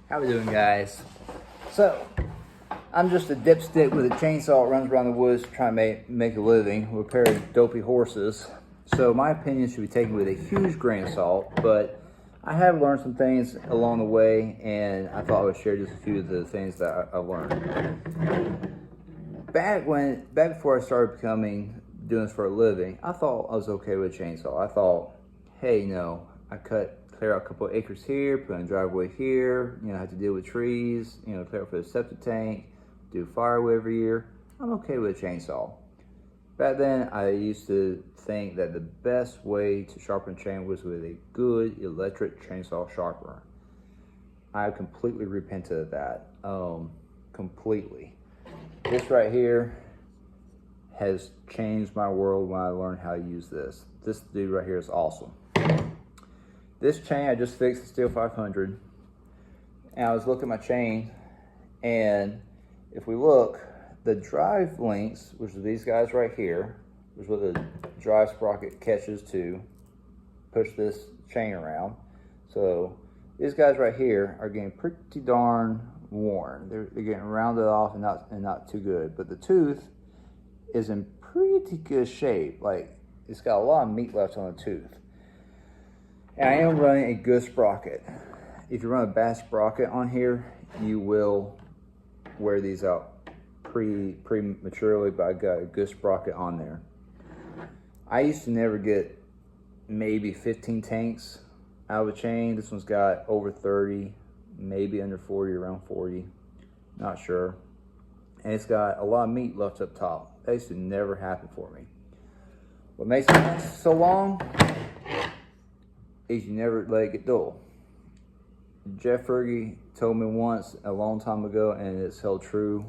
How we doing, guys? So, I'm just a dipstick with a chainsaw that runs around the woods trying to make a living, repairing dopey horses. So my opinion should be taken with a huge grain of salt, but I have learned some things along the way, and I thought I would share just a few of the things that I learned. Back before I started doing this for a living, I thought I was okay with a chainsaw. I thought, hey, I clear out a couple of acres here, put in a driveway here, I have to deal with trees, clear out for the septic tank, do firewood every year. I'm okay with a chainsaw. Back then, I used to think that the best way to sharpen chain was with a good electric chainsaw sharpener. I completely repented of that, completely. This right here has changed my world when I learned how to use this. This dude right here is awesome. This chain I just fixed, the Steel 500, and I was looking at my chain, and if we look, the drive links, which are these guys right here, which is what the drive sprocket catches to push this chain around. So these guys right here are getting pretty darn worn. They're getting rounded off and not too good. But the tooth is in pretty good shape. Like, it's got a lot of meat left on the tooth. And I am running a good sprocket. If you run a bad sprocket on here, you will wear these out prematurely, but I got a good sprocket on there. I used to never get maybe 15 tanks out of a chain. This one's got over 30, maybe under 40, around 40, not sure. And it's got a lot of meat left up top. That used to never happen for me. What makes it last so long is you never let it get dull. Jeff Fergie told me once a long time ago, and it's held true,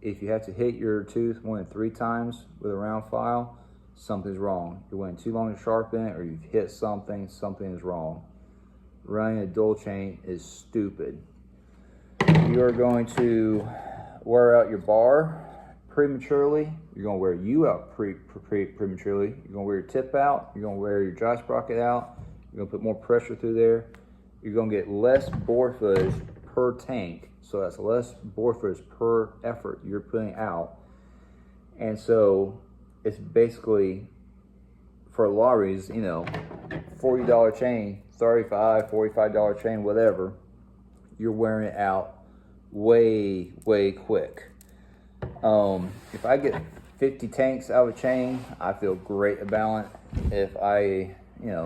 if you have to hit your tooth more than 3 times with a round file, something's wrong. You're waiting too long to sharpen it, or you've hit something is wrong. Running a dull chain is stupid. You are going to wear out your bar prematurely. You're going to wear you out prematurely. You're going to wear your tip out. You're going to wear your dry sprocket out. You're going to put more pressure through there. You're going to get less bore footage per tank. So that's less bore footage per effort you're putting out. And so it's basically, for a lot of reasons, $40 chain, $35, $45 chain, whatever, you're wearing it out way quick. If I get 50 tanks out of a chain, I feel great about it. If I,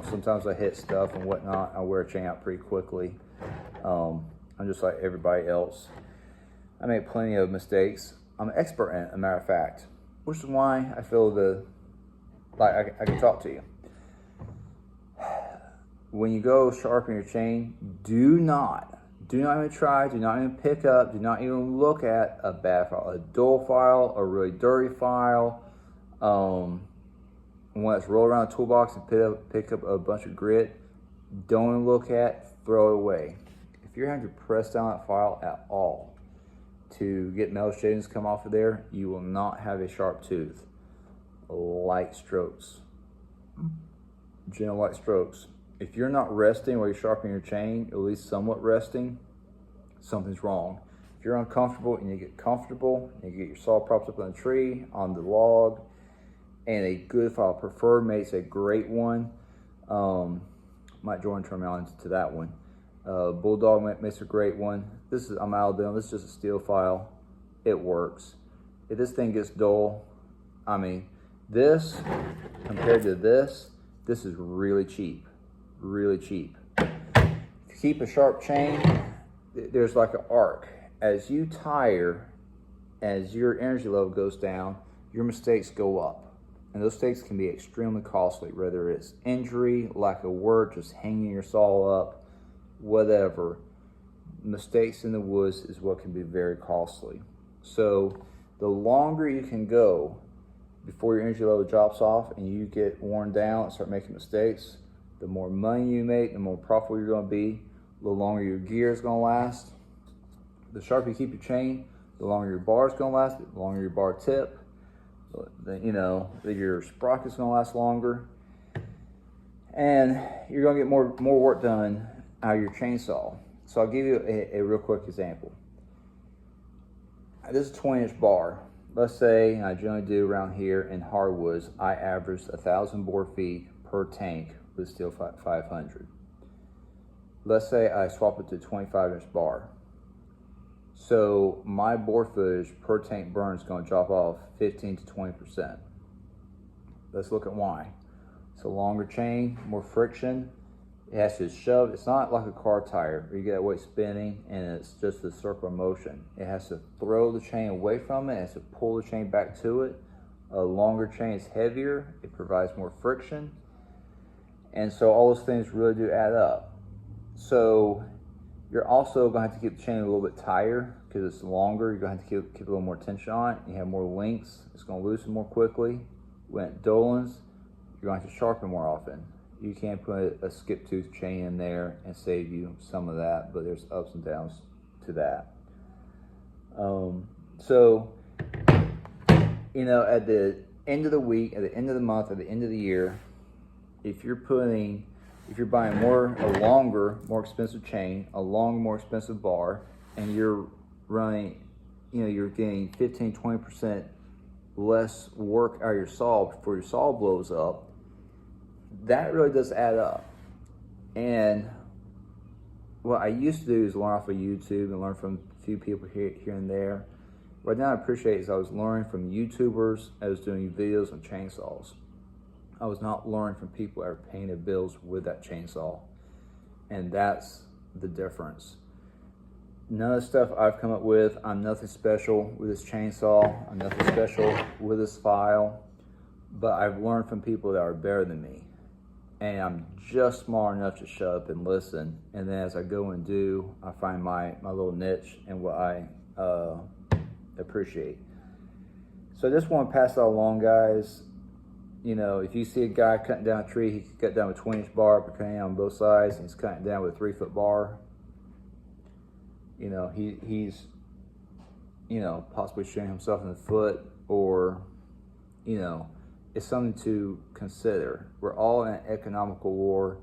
sometimes I hit stuff and whatnot, I wear a chain out pretty quickly. I'm just like everybody else. I make plenty of mistakes. I'm an expert in it, as a matter of fact, which is why I feel I can talk to you. When you go sharpen your chain, do not even try, do not even pick up, do not even look at a bad file, a dull file, a really dirty file, one that's rolled around a toolbox and pick up a bunch of grit. Don't even look at, throw it away. If you're having to press down that file at all to get metal shavings come off of there, you will not have a sharp tooth. Light strokes, gentle light strokes. If you're not resting while you're sharpening your chain, at least somewhat resting, something's wrong. If you're uncomfortable, you need to get comfortable. You need to get your saw propped up on the tree, on the log, and a good file. Preferred makes a great one. Might join terminology to that one. Bulldog makes a great one. I'm Alabama. This is just a steel file. It works. If this thing gets dull, this compared to this is really cheap. Really cheap. If you keep a sharp chain, there's like an arc. As you tire, as your energy level goes down, your mistakes go up. And those mistakes can be extremely costly, whether it's injury, lack of work, just hanging your saw up, whatever. Mistakes in the woods is what can be very costly. So the longer you can go before your energy level drops off and you get worn down and start making mistakes, the more money you make, the more profitable you're going to be, the longer your gear is going to last. The sharper you keep your chain, the longer your bar is going to last, the longer your bar tip, your sprocket's going to last longer. And you're going to get more work done out of your chainsaw. So I'll give you a real quick example. This is a 20-inch bar. Let's say I generally do around here in hardwoods, I average 1,000 bore feet per tank with steel 500. Let's say I swap it to 25-inch bar. So my bore footage per tank burn is going to drop off 15 to 20%. Let's look at why. It's a longer chain, more friction. It has to shove. It's not like a car tire where you get that weight spinning and it's just a circular motion. It has to throw the chain away from it. It has to pull the chain back to it. A longer chain is heavier. It provides more friction. And so all those things really do add up. So you're also going to have to keep the chain a little bit tighter because it's longer. You're going to have to keep a little more tension on it. You have more links. It's going to loosen more quickly. When it dolens, you're going to have to sharpen more often. You can't put a skip tooth chain in there and save you some of that, but there's ups and downs to that. So, you know, at the end of the week, at the end of the month, at the end of the year, if you're buying a longer, more expensive chain, a long, more expensive bar, and you're running, you know, you're getting 15, 20% less work out of your saw before your saw blows up, that really does add up. And what I used to do is learn off of YouTube and learn from a few people here and there. What now I appreciate is I was learning from YouTubers. I was doing videos on chainsaws. I was not learning from people that are paying their bills with that chainsaw. And that's the difference. None of the stuff I've come up with, I'm nothing special with this chainsaw. I'm nothing special with this file. But I've learned from people that are better than me. And I'm just smart enough to shut up and listen. And then as I go and do, I find my little niche and what I appreciate. So I just want to pass that along, guys. You know, if you see a guy cutting down a tree, he can cut down with a 20-inch bar, cutting on both sides, and he's cutting down with a 3-foot bar. You know, he's, you know, possibly shooting himself in the foot, or, you know, it's something to consider. We're all in an economical war,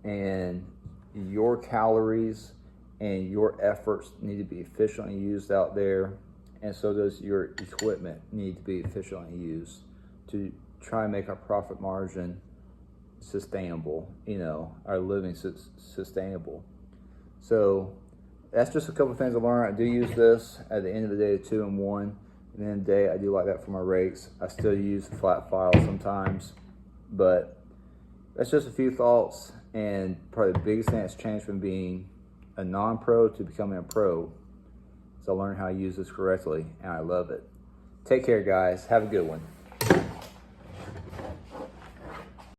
and your calories and your efforts need to be efficiently used out there, and so does your equipment need to be efficiently used to try and make our profit margin sustainable, you know, our living sustainable. So that's just a couple of things I learned. I do use this at the end of the day, 2-in-1. At the end of the day, I do like that for my rakes. I still use the flat file sometimes, but that's just a few thoughts. And probably the biggest thing that's changed from being a non-pro to becoming a pro is I learned how to use this correctly, and I love it. Take care, guys. Have a good one.